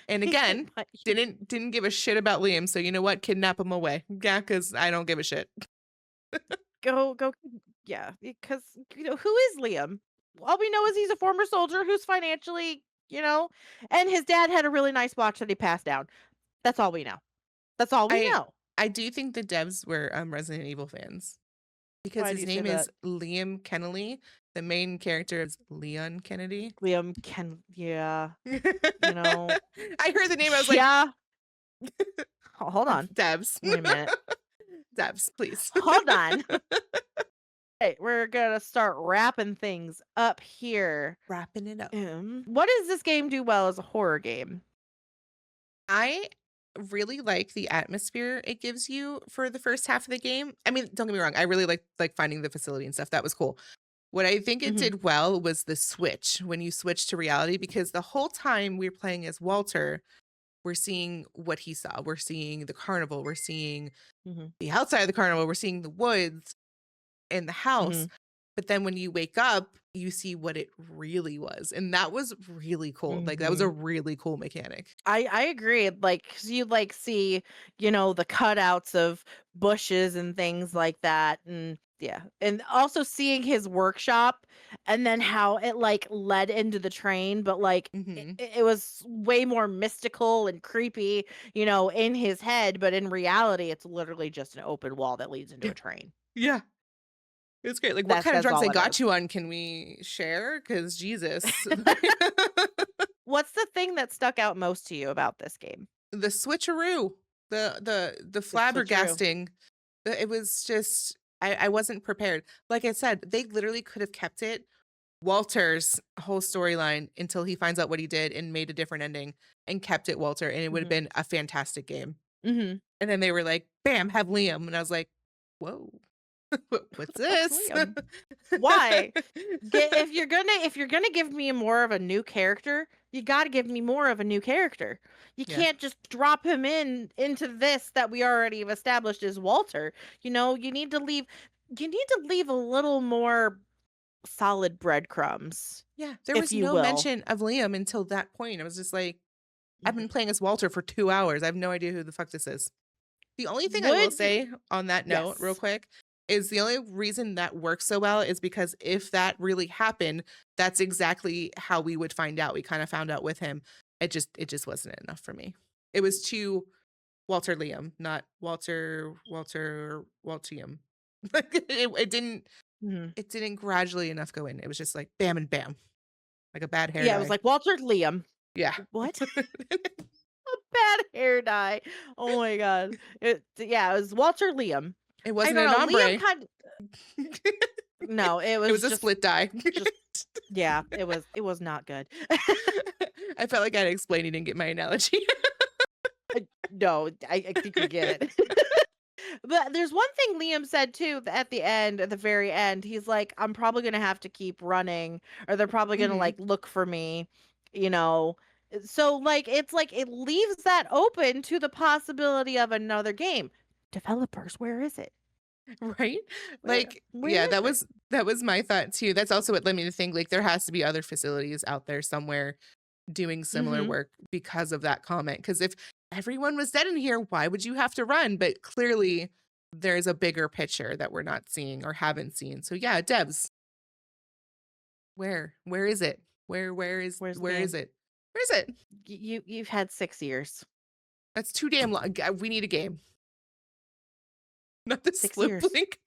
And It again, might didn't give a shit about Liam, so you know what? Kidnap him away. Yeah, because I don't give a shit. go. Yeah, because who is Liam? All we know is he's a former soldier who's financially, and his dad had a really nice watch that he passed down. That's all we know. That's all we I know. I do think the devs were, Resident Evil fans because Why do his you say name that? is Liam Kennedy. The main character is Leon Kennedy. Liam can, yeah, you know, I heard the name, I was like, yeah. Hold on. "Devs. Wait a minute. Devs, please." Hold on. Hey, we're gonna start wrapping things up here. Wrapping it up. What does this game do well as a horror game? I really like the atmosphere it gives you for the first half of the game. I mean, don't get me wrong, I really like finding the facility and stuff. That was cool. What I think it Mhm, did well was the switch when you switch to reality because the whole time we're playing as Walter, we're seeing what he saw. We're seeing the carnival, we're seeing mhm, the outside of the carnival, we're seeing the woods and the house. mhm, But then when you wake up, you see what it really was. And that was really cool. Like that was a mhm. really cool mechanic. I agree. Like, 'cause you see, the cutouts of bushes and things like that, and yeah, and also seeing his workshop, and then how it like led into the train, but like Mhm. it was way more mystical and creepy, in his head, but in reality, it's literally just an open wall that leads into Yeah. a train. Yeah. It's great. Like, what That's kind of that's drugs all they it got is. you on? Can we share? Because Jesus. What's the thing that stuck out most to you about this game? The switcheroo, the The switcheroo. flabbergasting. It was just I wasn't prepared. Like I said, they literally could have kept it Walter's whole storyline until he finds out what he did and made a different ending and kept it Walter, and it would have Mhm. been a fantastic game. Mhm. And then they were like, "Bam, have Liam," and I was like, "Whoa, what's The fuck's this?" Liam? Why? If you're gonna give me more of a new character, you got to give me more of a new character. You Yeah. can't just drop him into this that we already have established as Walter. You need to leave a little more solid breadcrumbs, Yeah, there if was you no will. mention of Liam until that point. I was just like, I've been Mhm. playing as Walter for 2 hours. I have no idea who the fuck this is. The only thing I will Would say on that note, real Yes. quick, is the only reason that works so well is because if that really happened, that's exactly how we would find out. We kind of found out with him. It just wasn't enough for me. It was too Walter Liam, not Walter Waltium. Like Mhm. it didn't gradually enough go in. It was just like bam and bam, like a bad hair Yeah, it was dye. like Walter Liam. Yeah. What? A bad hair dye. Oh my god. Yeah, it was Walter Liam. It I wasn't don't an know. Liam ombre. kind No, it It was was a just split dye. just yeah, it was not good. I felt like I had to explain, you didn't get my analogy. No, I think we get it. But there's one thing Liam said too at the very end. He's like, I'm probably gonna have to keep running, or they're probably gonna Mhm. like look for me, you know. So like it's like it leaves that open to the possibility of another game. Developers, where is it? Right? Where Like, where yeah, is that it? was my thought too. That's also what led me to think like there has to be other facilities out there somewhere doing similar Mhm. work because of that comment. Because if everyone was dead in here, why would you have to run? But clearly there's a bigger picture that we're not seeing or haven't seen. So yeah, devs, where? Where is it? Where's the Where is game? it? Where is it? You've had 6 years. That's too damn long. We need a game. Not this 6 flip years. link.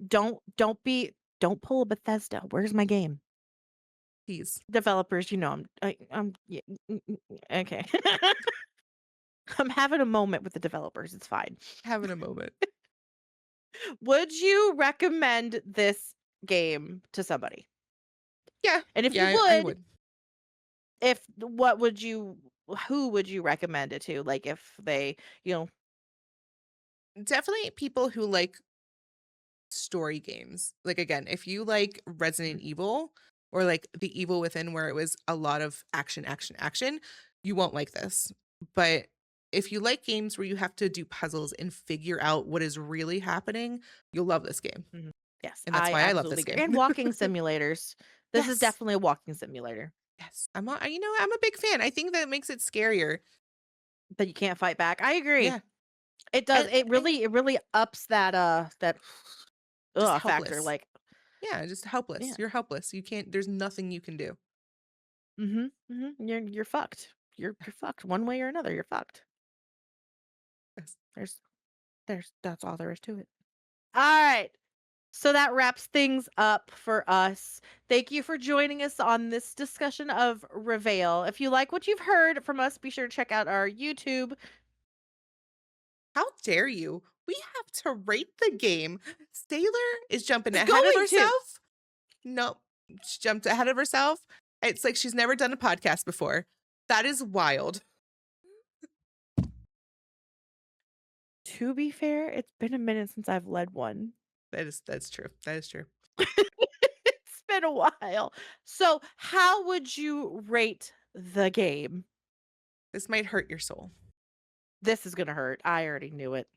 Don't pull a Bethesda. Where's my game? Please. Developers, I'm yeah, okay. I'm having a moment with the developers. It's fine. Having a moment. Would you recommend this game to somebody? Yeah. And if you Yeah, I would, would. if what would you who would you recommend it to? Like if they, you know, Definitely people who like story games. Like again, if you like Resident Evil or like The Evil Within where it was a lot of action, action, action, you won't like this. But if you like games where you have to do puzzles and figure out what is really happening, you'll love this game. Mhm. Yes, And that's I why I love absolutely this agree. game. And walking simulators. This is Yes. definitely a walking simulator Yes. I'm a big fan. I think that makes it scarier. that you can't fight back. I agree. Yeah. It does. And, It really ups that just factor. helpless. Like, Yeah, just helpless. yeah. You're helpless. You can't there's nothing you can do. You're fucked. You're fucked one way or another. You're fucked. Yes. There's that's all there is to it. All right. So that wraps things up for us. Thank you for joining us on this discussion of Reveil. If you like what you've heard from us, be sure to check out our YouTube. How dare you? We have to rate the game. Sailor is jumping Is ahead of going to. herself. Nope. She jumped ahead of herself. It's like she's never done a podcast before. That is wild. To be fair, it's been a minute since I've led one. That's true. That is true. It's been a while. So, how would you rate the game? This might hurt your soul. This is going to hurt. I already knew it.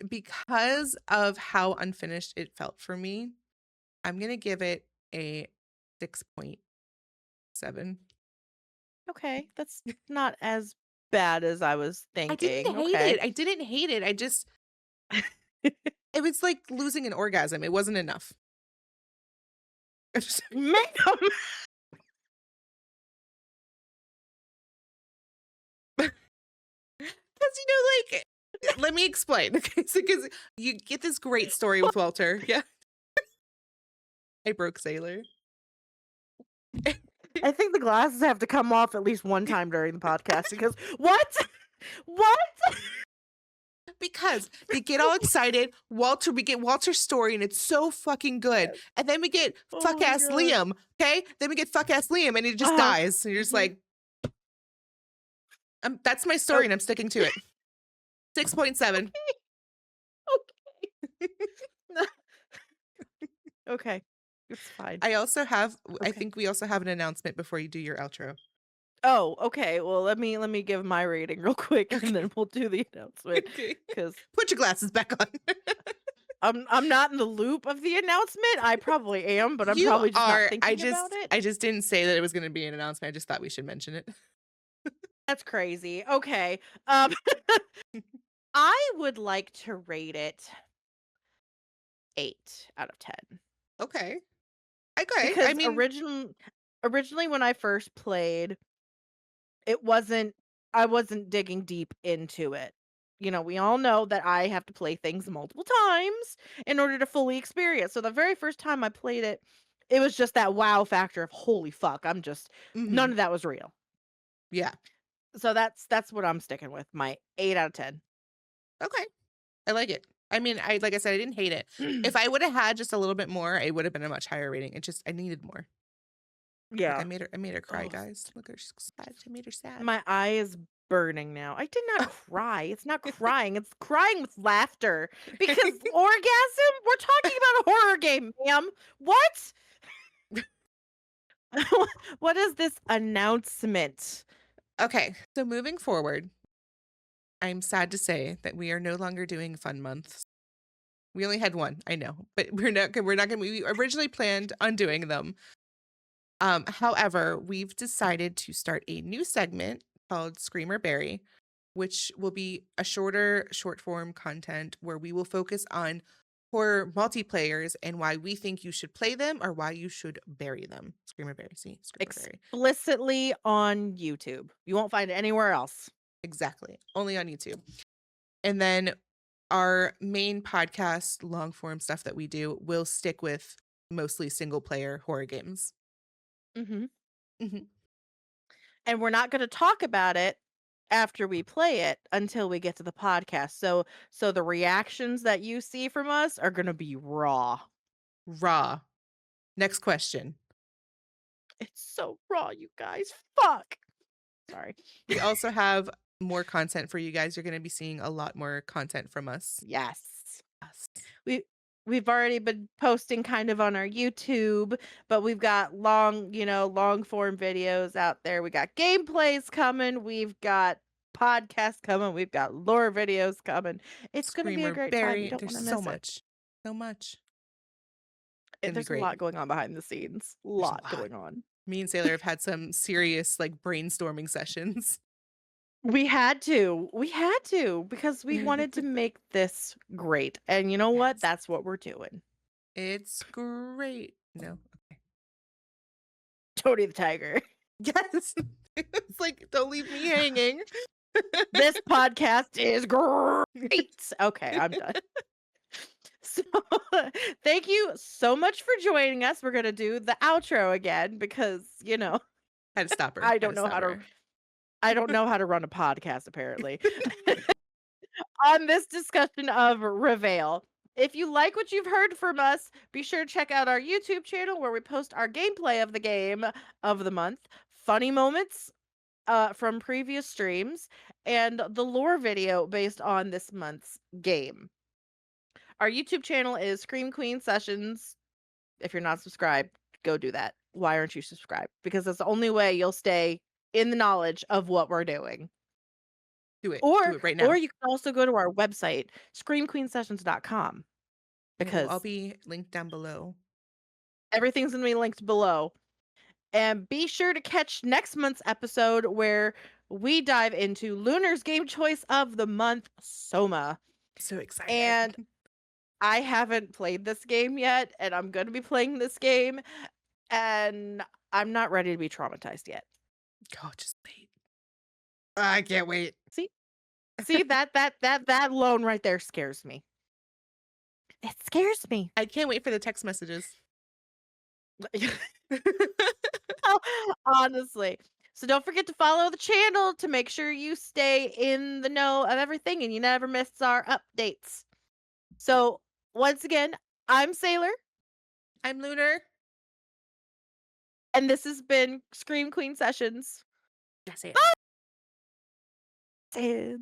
Because of how unfinished it felt for me, I'm gonna give it a 6.7. Okay, that's not as bad as I was I didn't thinking. hate Okay. it. I didn't hate it. It was like losing an orgasm. It wasn't enough. Ma'am. Because like, let me explain. Okay, because you get this great story with Walter. Yeah, I broke Sailor. I think the glasses have to come off at least one time during the podcast because what? What? Because they get all excited. We get Walter's story, and it's so fucking good. And then we get Oh fuck my ass God. Liam. Okay, then we get fuck ass Liam, and he just Uh-huh. dies. And you're just Mhm. like, that's my story, and I'm sticking to it. 6.7. Okay. Okay. It's fine. I also have. I Okay. think we also have an announcement before you do your outro. Oh, okay. Well, let me give my rating real quick and then we'll do the announcement Okay, cuz put your glasses back on. I'm not in the loop of the announcement. I probably am, but I'm You probably just not are. thinking about it. I just didn't say that it was going to be an announcement. I just thought we should mention it. That's crazy. Okay. Um I would like to rate it 8 out of 10 Okay. Okay. I because mean, originally when I first played, it wasn't I wasn't digging deep into it. We all know that I have to play things multiple times in order to fully experience. So the very first time I played it, it was just that wow factor of holy fuck, none mhm, of that was real. yeah. So that's what I'm sticking with. My 8 out of 10. Okay. I like it. I mean, like I said, I didn't hate it. If I would have had just a little bit more, it would have been a much higher rating. It just I needed more. Look, Yeah. I made her cry, Oh, guys. Look, she's sad. I made her sad. my eye is burning now. I did not cry. It's not crying. It's crying with laughter. Because orgasm? We're talking about a horror game, ma'am. What? What is this announcement? Okay. So moving forward, I'm sad to say that we are no longer doing fun months. We only had one, I know, but we're not gonna we originally planned on doing them. However, we've decided to start a new segment called Screamer Berry, which will be a shorter short form content where we will focus on horror multiplayers and why we think you should play them or why you should bury them. Screamer Berry, see? Screamer Berry. Explicitly on YouTube. You won't find it anywhere else. Exactly. Only on YouTube. And then our main podcast, long form stuff that we do, will stick with mostly single player horror games. Mhm. Mhm. And we're not gonna talk about it after we play it until we get to the podcast. So the reactions that you see from us are gonna be raw. Raw. Next question. It's so raw, you guys. Fuck. Sorry. We also have more content for you guys. You're going to be seeing a lot more content from us. Yes. Yes. We've already been posting kind of on our YouTube, but we've got long form videos out there. We got gameplays coming, we've got podcasts coming, we've got lore videos coming. It's going to be a Screamer great time. You Berry. don't There's want to so miss it. much. So much. Gonna be There's a great. lot going on behind the scenes. A There's a lot lot. going on. Me and Sailor have had some serious like brainstorming sessions. We had to because we wanted to make this great. And you know what? Yes. That's what we're doing. It's great. No. Okay. Tony the Tiger. Yes. It's like, don't leave me hanging. This podcast is great. Okay, I'm done. So, thank you so much for joining us. We're going to do the outro again because, Had to stop her. I Had don't know stop how to her. I don't know how to run a podcast apparently. On this discussion of Reveil. If you like what you've heard from us, be sure to check out our YouTube channel where we post our gameplay of the game of the month, funny moments from previous streams, and the lore video based on this month's game. Our YouTube channel is Scream Queen Sessions. If you're not subscribed, go do that. Why aren't you subscribed? Because that's the only way you'll stay in the knowledge of what we're doing. Do it. Or Do it right now. or you can also go to our website, screamqueensessions.com, It will because all be linked down below. everything's going to be linked below. And be sure to catch next month's episode where we dive into Lunar's game choice of the month, Soma. So excited. And I haven't played this game yet, and I'm going to be playing this game, and I'm not ready to be traumatized yet. God, just wait. I can't wait. See that alone right there scares me. It scares me. I can't wait for the text messages. Honestly. So don't forget to follow the channel to make sure you stay in the know of everything and you never miss our updates. So once again, I'm Sailor. I'm Lunar. And this has been Scream Queen Sessions. That's it. Bye!